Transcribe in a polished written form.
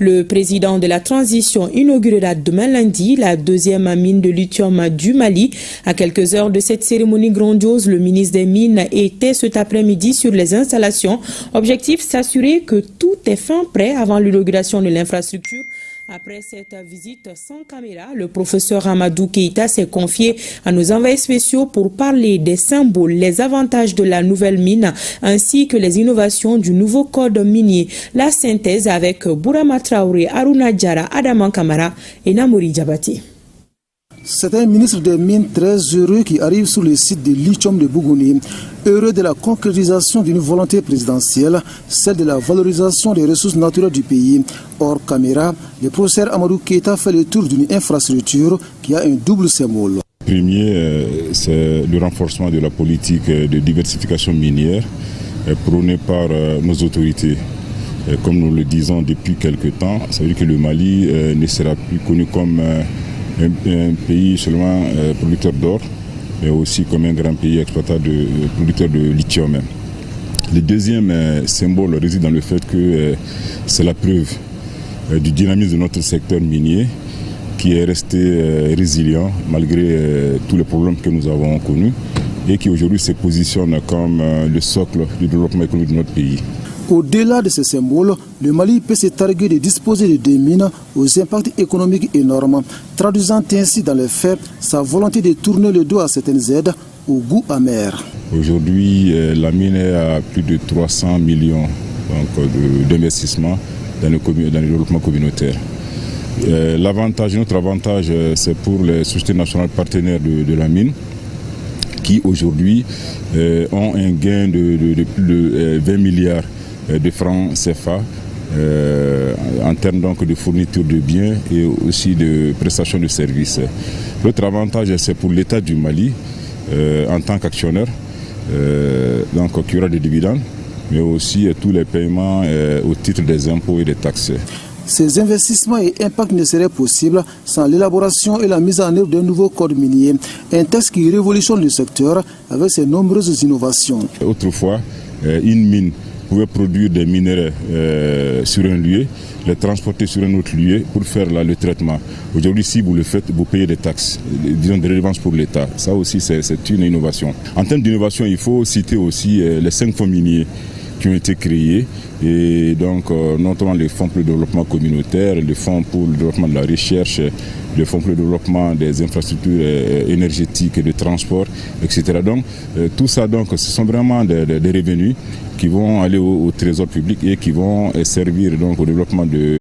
Le président de la transition inaugurera demain lundi la deuxième mine de lithium du Mali. À quelques heures de cette cérémonie grandiose, le ministre des Mines était cet après-midi sur les installations. Objectif, s'assurer que tout est fin prêt avant l'inauguration de l'infrastructure. Après cette visite sans caméra, le professeur Amadou Keïta s'est confié à nos envoyés spéciaux pour parler des symboles, les avantages de la nouvelle mine ainsi que les innovations du nouveau code minier. La synthèse avec Bourama Traoré, Aruna Diara, Adaman Kamara et Namouri Diabati. C'est un ministre des Mines très heureux qui arrive sur le site de lithium de Bougouni, heureux de la concrétisation d'une volonté présidentielle, celle de la valorisation des ressources naturelles du pays. Hors caméra, le professeur Amadou Keïta fait le tour d'une infrastructure qui a un double symbole. Le premier, c'est le renforcement de la politique de diversification minière prônée par nos autorités. Comme nous le disons depuis quelque temps, ça veut dire que le Mali ne sera plus connu comme un pays seulement producteur d'or, mais aussi comme un grand pays producteur de lithium. Le deuxième symbole réside dans le fait que c'est la preuve du dynamisme de notre secteur minier qui est resté résilient malgré tous les problèmes que nous avons connus et qui aujourd'hui se positionne comme le socle du développement économique de notre pays. Au-delà de ces symboles, le Mali peut se targuer de disposer de des mines aux impacts économiques énormes, traduisant ainsi dans les faits sa volonté de tourner le dos à certaines aides au goût amer. Aujourd'hui, la mine est à plus de 300 millions d'investissements dans le développement communautaire. Notre avantage, c'est pour les sociétés nationales partenaires de la mine, qui aujourd'hui ont un gain de plus de 20 milliards de francs CFA en termes donc de fourniture de biens et aussi de prestations de services. L'autre avantage, c'est pour l'État du Mali en tant qu'actionnaire, qui aura des dividendes, mais aussi tous les paiements au titre des impôts et des taxes. Ces investissements et impacts ne seraient possibles sans l'élaboration et la mise en œuvre d'un nouveau code minier, un texte qui révolutionne le secteur avec ses nombreuses innovations. Autrefois, une mine pouvait produire des minéraux sur un lieu, les transporter sur un autre lieu pour faire le traitement. Aujourd'hui, si vous le faites, vous payez des taxes, disons des redevances pour l'État. Ça aussi, c'est une innovation. En termes d'innovation, il faut citer aussi les 5 fonds miniers qui ont été créés, et donc notamment les fonds pour le développement communautaire, les fonds pour le développement de la recherche, les fonds pour le développement des infrastructures énergétiques et de transport, etc. Donc tout ça, ce sont vraiment des revenus qui vont aller au trésor public et qui vont servir donc au développement de